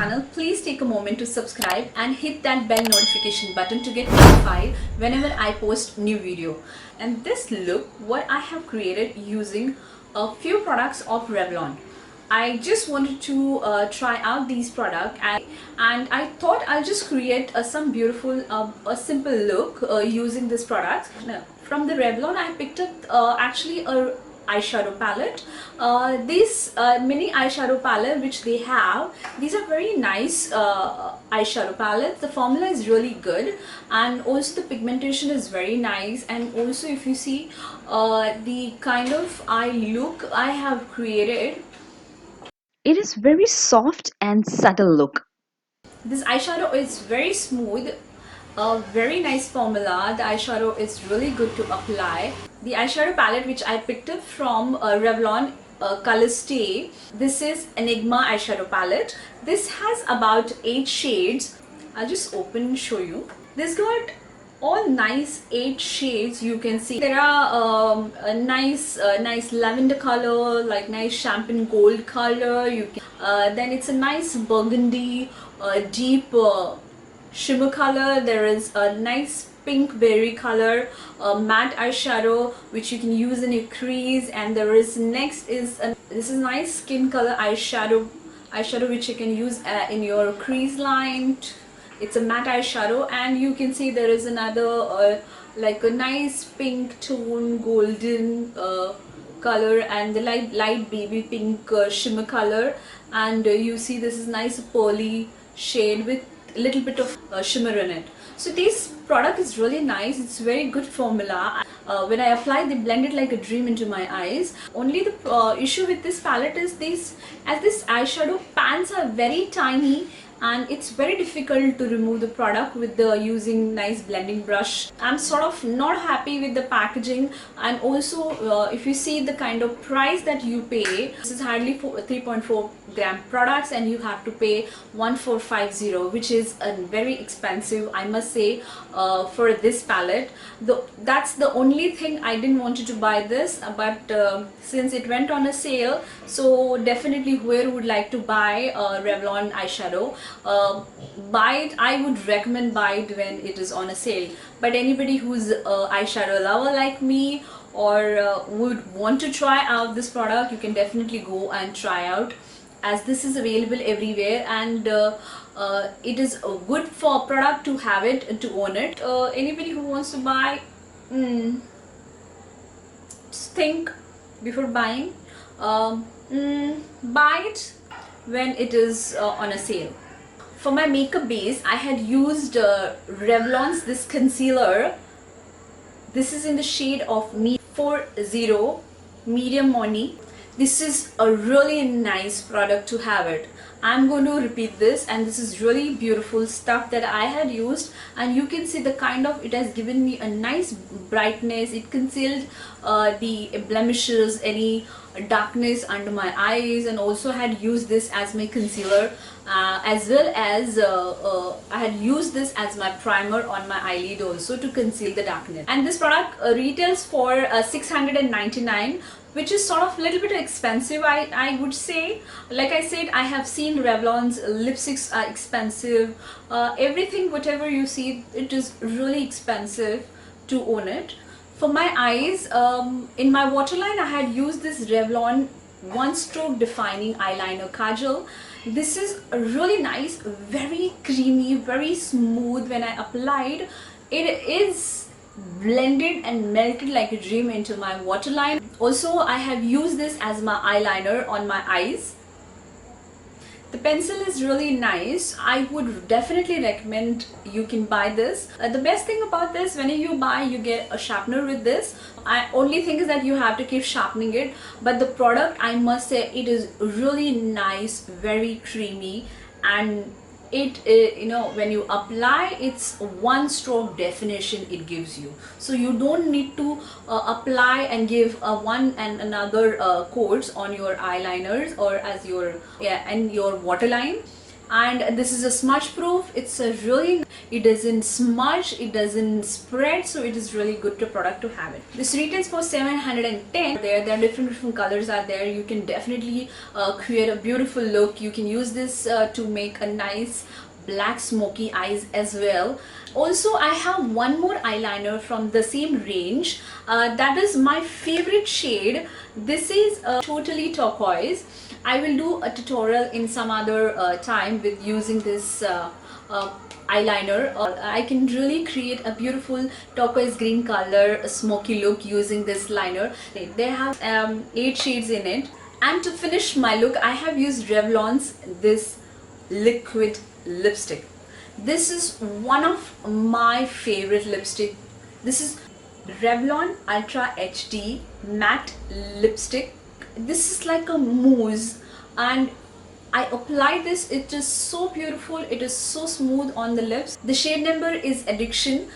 channel, please take a moment to subscribe and hit that bell notification button to get notified whenever I post new video. And this look, what I have created using a few products of Revlon. I just wanted to try out these products, and I thought I'll just create some beautiful, a simple look using this product. Now, from the Revlon, I picked up actually a eyeshadow palette. These mini eyeshadow palette which they have, these are very nice eyeshadow palettes. The formula is really good, and also the pigmentation is very nice. And also if you see the kind of eye look I have created, it is very soft and subtle look. this eyeshadow is very smooth, a very nice formula. The eyeshadow is really good to apply. The eyeshadow palette which I picked up from Revlon Colorstay, this is Enigma eyeshadow palette. This has about 8 shades. I'll just open and show you. This got all nice 8 shades. You can see there are a nice lavender color, like nice champagne gold color. You can then it's a nice burgundy, deep shimmer color. There is a nice pink berry color, matte eyeshadow which you can use in your crease. And there is next is this is nice skin color eyeshadow which you can use in your crease line. It's a matte eyeshadow, and you can see there is another like a nice pink tone golden color, and the light baby pink shimmer color. And you see this is nice pearly shade with a little bit of shimmer in it. So this product is really nice. It's very good formula. When I apply, they blend it like a dream into my eyes. Only the issue with this palette is this eyeshadow pans are very tiny, and it's very difficult to remove the product with the using nice blending brush. I'm sort of not happy with the packaging, and also if you see the kind of price that you pay, this is hardly 3.4 gram products, and you have to pay 1450, which is a very expensive, I must say, for this palette. That's the only thing I didn't want to buy this, but since it went on a sale, so definitely whoever would like to buy Revlon eyeshadow, buy it. I would recommend buy it when it is on a sale. But anybody who's a eyeshadow lover like me, or would want to try out this product, you can definitely go and try out, as this is available everywhere. And it is a good for product to have it and to own it. Anybody who wants to buy, just think before buying. Buy it when it is on a sale. For my makeup base, I had used Revlon's this concealer. This is in the shade of Me 40 Medium Money. This is a really nice product to have it. I'm going to repeat this, and this is really beautiful stuff that I had used, and you can see the kind of, it has given me a nice brightness. It concealed the blemishes, any darkness under my eyes, and also had used this as my concealer, as well as I had used this as my primer on my eyelid also to conceal the darkness. And this product retails for 699, which is sort of a little bit expensive, I would say. Like I said, I have seen Revlon's lipsticks are expensive. Everything, whatever you see, it is really expensive to own it. For my eyes, in my waterline, I had used this Revlon One Stroke Defining Eyeliner Kajal. This is really nice, very creamy, very smooth. When I applied, it is blended and melted like a dream into my waterline. Also, I have used this as my eyeliner on my eyes. The pencil is really nice. I would definitely recommend you can buy this. The best thing about this, when you buy, you get a sharpener with this. Only thing is that you have to keep sharpening it. But the product, I must say, it is really nice, very creamy, and it you know, when you apply, it's one stroke definition it gives you. So you don't need to apply and give one and another coats on your eyeliners or as your and your waterline. and this is a smudge proof. It's a really, it doesn't smudge, it doesn't spread, so it is really good product to have it. This retails for 710. There are different colors are there. You can definitely create a beautiful look. You can use this to make a nice black smoky eyes as well. Also, I have one more eyeliner from the same range. That is my favorite shade. This is totally turquoise. I will do a tutorial in some other time with using this eyeliner. I can really create a beautiful turquoise green color, a smoky look using this liner. They have 8 shades in it. And to finish my look, I have used Revlon's this liquid lipstick. This is one of my favorite lipstick. This is Revlon Ultra HD matte lipstick. This is like a mousse, and I apply this. It is so beautiful. It is so smooth on the lips. The shade number is Addiction.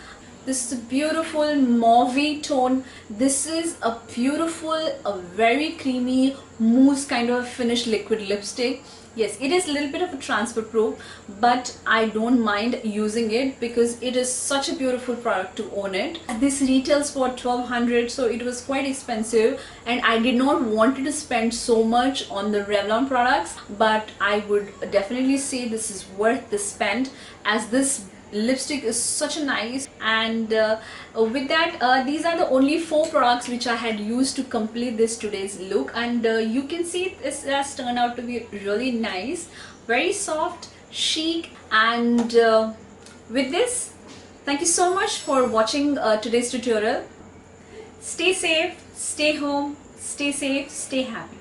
This is a beautiful mauve tone. This is a beautiful, a very creamy mousse kind of finished liquid lipstick. Yes, it is a little bit of a transfer proof, but I don't mind using it because it is such a beautiful product to own it. This retails for 1200, so it was quite expensive, and I did not want to spend so much on the Revlon products, but I would definitely say this is worth the spend, as this lipstick is such a nice. And with that, these are the only 4 products which I had used to complete this today's look, and you can see this has turned out to be really nice, very soft, chic. And with this, thank you so much for watching today's tutorial. Stay safe, stay home, stay safe, stay happy.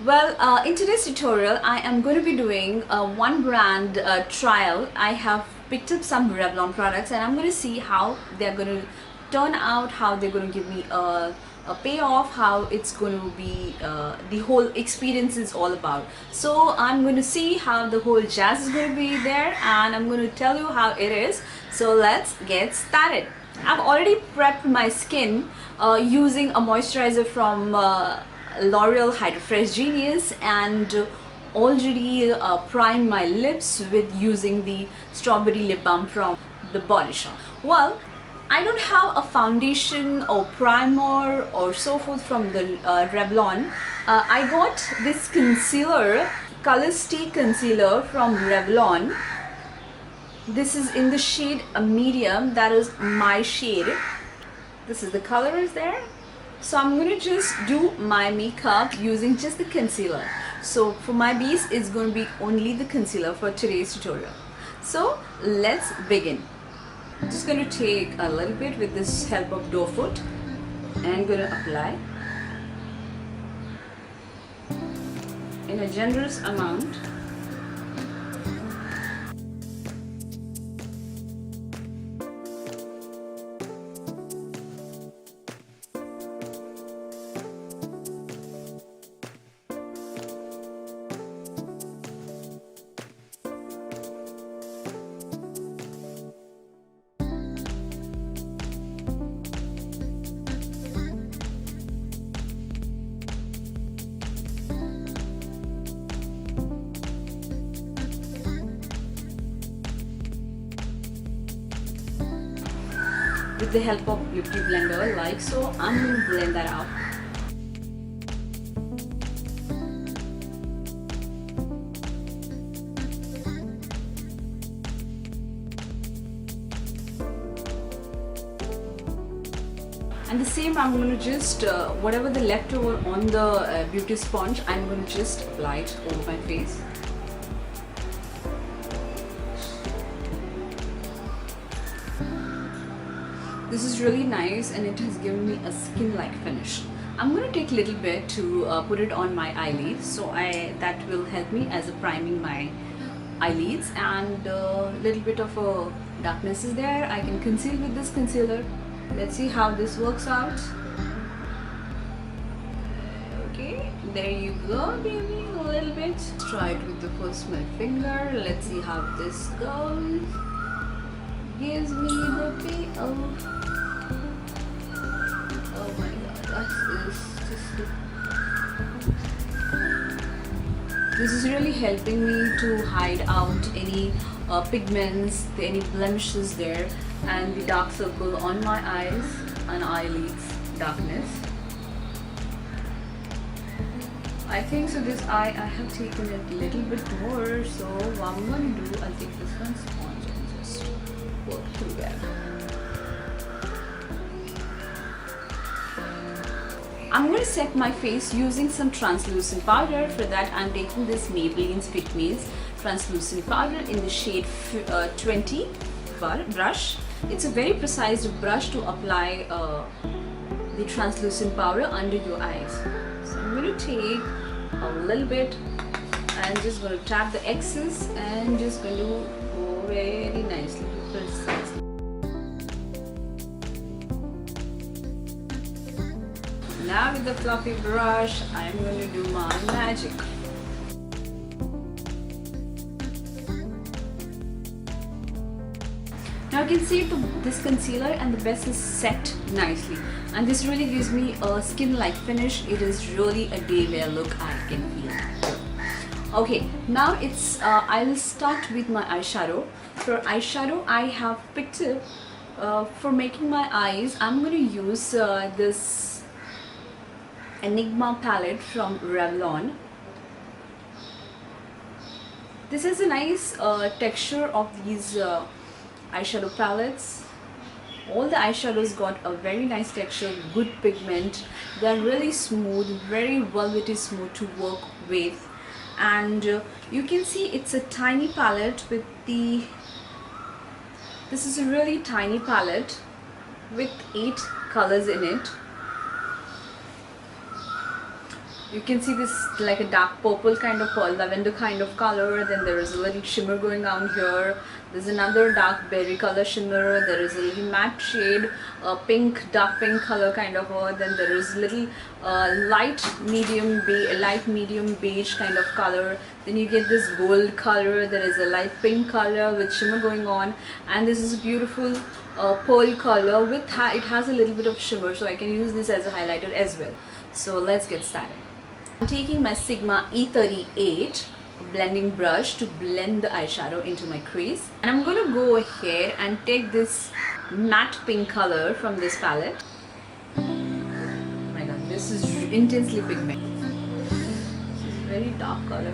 Well, in today's tutorial, I am going to be doing a one brand trial. I have picked up some Revlon products, and I'm going to see how they're going to turn out, how they're going to give me a payoff, how it's going to be, the whole experience is all about. So I'm going to see how the whole jazz is going to be there, and I'm going to tell you how it is. So let's get started. I've already prepped my skin using a moisturizer from L'Oreal Hydro Fresh Genius, and already primed my lips with using the strawberry lip balm from the Body Shop. Well, I don't have a foundation or primer or so forth from the Revlon. I got this concealer, Colorstay concealer from Revlon. This is in the shade medium. That is my shade. This is the color is there. So I'm going to just do my makeup using just the concealer. So for my base, it's going to be only the concealer for today's tutorial. So let's begin. I'm just going to take a little bit with this help of doe foot, and I'm going to apply in a generous amount. With the help of beauty blender like so, I'm going to blend that out. And the same, I'm going to just whatever the leftover on the beauty sponge, I'm going to just apply it over my face. This is really nice, and it has given me a skin-like finish. I'm going to take a little bit to put it on my eyelids, so that will help me as a priming my eyelids, and a little bit of a darkness is there. I can conceal with this concealer. Let's see how this works out. Okay, there you go, baby. A little bit. Try it with the first my finger. Let's see how this goes. Gives me the payoff. Oh my god, that is just This is really helping me to hide out any pigments, any blemishes there, and the dark circle on my eyes and eyelids darkness. I think so this eye I have taken it a little bit more, so what I'm going to do, I'll take this one sponge and just work through that. I'm going to set my face using some translucent powder. For that I'm taking this Maybelline's Fit Me's translucent powder in the shade 20 brush. It's a very precise brush to apply the translucent powder under your eyes. So I'm going to take a little bit and just going to tap the excess and just going to go very nicely, precisely. Now with the fluffy brush, I'm going to do my magic. Now you can see this concealer and the base is set nicely, and this really gives me a skin-like finish. It is really a day wear look, I can feel. Okay, now it's I will start with my eyeshadow. For eyeshadow, I have picked up for making my eyes. I'm going to use this Enigma palette from Revlon. This is a nice texture of these eyeshadow palettes. All the eyeshadows got a very nice texture, good pigment. They're really smooth, very velvety smooth to work with, and you can see it's a tiny palette with the. This is a really tiny palette with 8 colors in it. You can see this like a dark purple kind of lavender kind of color. Then there is a little shimmer going down here. There's another dark berry color shimmer. There is a little matte shade, pink, dark pink color kind of. Then there is a little light medium beige kind of color. Then you get this gold color. There is a light pink color with shimmer going on, and this is a beautiful pearl color with it has a little bit of shimmer, so I can use this as a highlighter as well. So let's get started. I'm taking my Sigma E38 blending brush to blend the eyeshadow into my crease, and I'm going to go ahead and take this matte pink color from this palette. Oh my god, this is intensely pigmented. This is very dark color.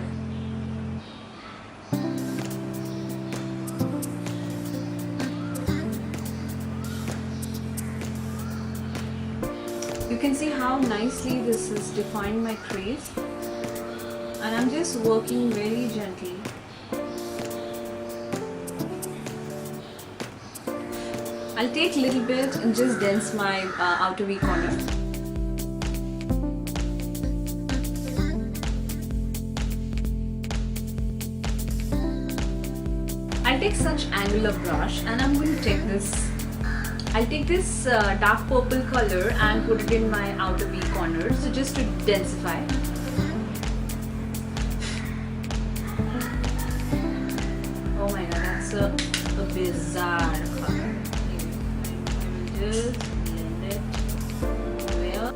You can see how nicely this is defined my crease, and I'm just working very gently. I'll take a little bit and just dense my outer V corner. I'll take such angular brush and I'm going to take this. I'll take this dark purple color and put it in my outer V corner, so just to densify. Oh my god, that's a bizarre color. I will just blend it well.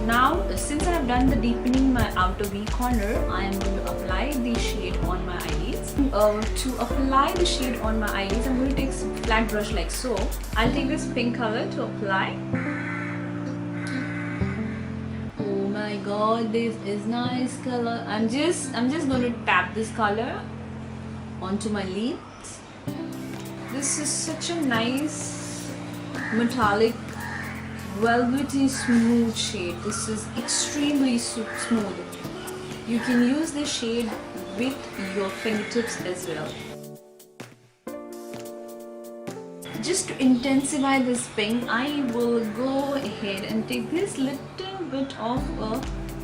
Now, since I have done the deepening my outer V corner, I am going to apply the shade on my eyelids. To apply the shade on my eyelids, I'm going to take some flat brush like so. I'll take this pink color to apply. Oh my god, this is nice color. I'm just going to tap this color onto my lids. This is such a nice metallic, velvety smooth shade. This is extremely smooth. You can use this shade with your fingertips as well. Just to intensify this pink, I will go ahead and take this little bit of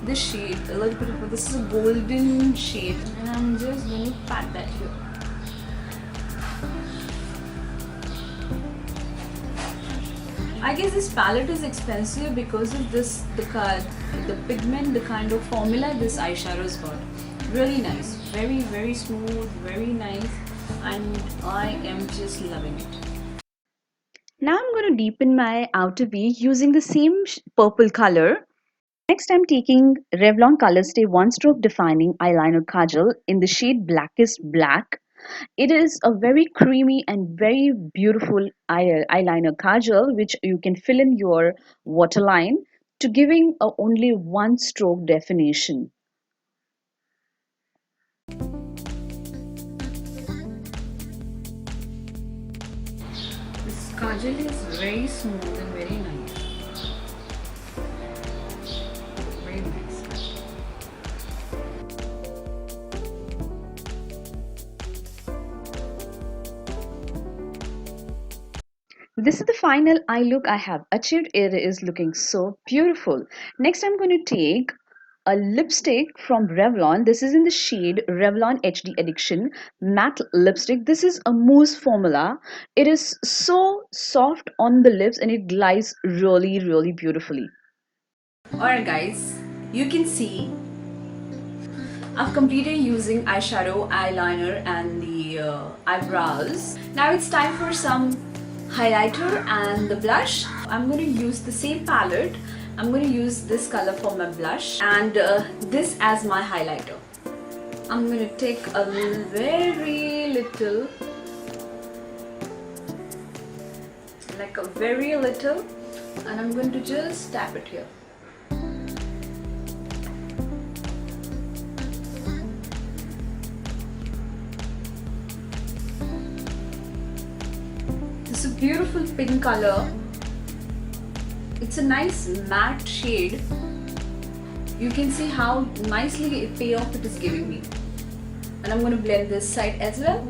this shade, a little bit of this is a golden shade, and I'm just going to pat that here. I guess this palette is expensive because of this, the pigment, the kind of formula this eyeshadow's got. Really nice, very smooth, very nice, and I am just loving it. Now I'm going to deepen my outer V using the same purple color. Next, I'm taking Revlon Colorstay One Stroke Defining Eyeliner Kajal in the shade Blackest Black. It is a very creamy and very beautiful eyeliner kajal which you can fill in your waterline to giving a only one stroke definition. This kajal is very smooth and very nice. Very nice. This is the final eye look I have achieved. It is looking so beautiful. Next, I'm going to take a lipstick from Revlon. This is in the shade Revlon-HD Addiction Matte Lipstick. This is a mousse formula. It is so soft on the lips and it glides really, really beautifully. Alright guys, you can see I've completed using eyeshadow, eyeliner and the eyebrows. Now it's time for some highlighter and the blush. I'm going to use the same palette. I'm going to use this color for my blush and this as my highlighter. I'm going to take a very little, like a very little, and I'm going to just tap it here. It's a beautiful pink color. It's a nice matte shade. You can see how nicely payoff it is giving me. And I'm going to blend this side as well.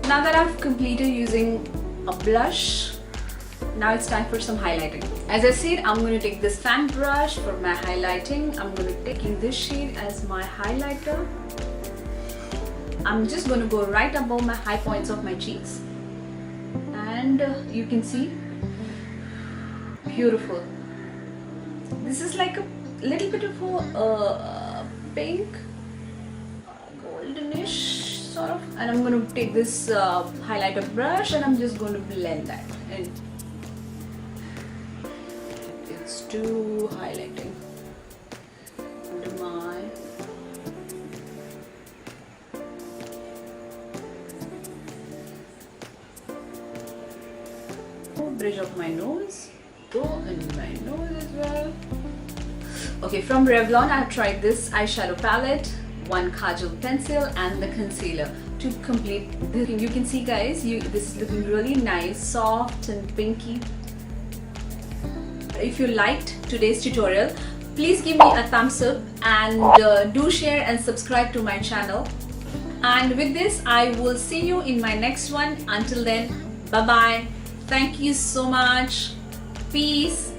Now that I've completed using a blush, now it's time for some highlighting. As I said, I'm going to take this fan brush for my highlighting. I'm going to take this shade as my highlighter. I'm just going to go right above my high points of my cheeks. And you can see, beautiful. This is like a little bit of a pink, goldenish sort of. And I'm going to take this highlighter brush and I'm just going to blend that in. It's too highlighting under my bridge of my nose, go in my nose as well. Okay, from Revlon I have tried this eyeshadow palette, one kajal pencil and the concealer to complete this. You can see guys, this is looking really nice, soft and pinky. If you liked today's tutorial, please give me a thumbs up and do share and subscribe to my channel. And with this, I will see you in my next one. Until then, bye bye. Thank you so much. Peace.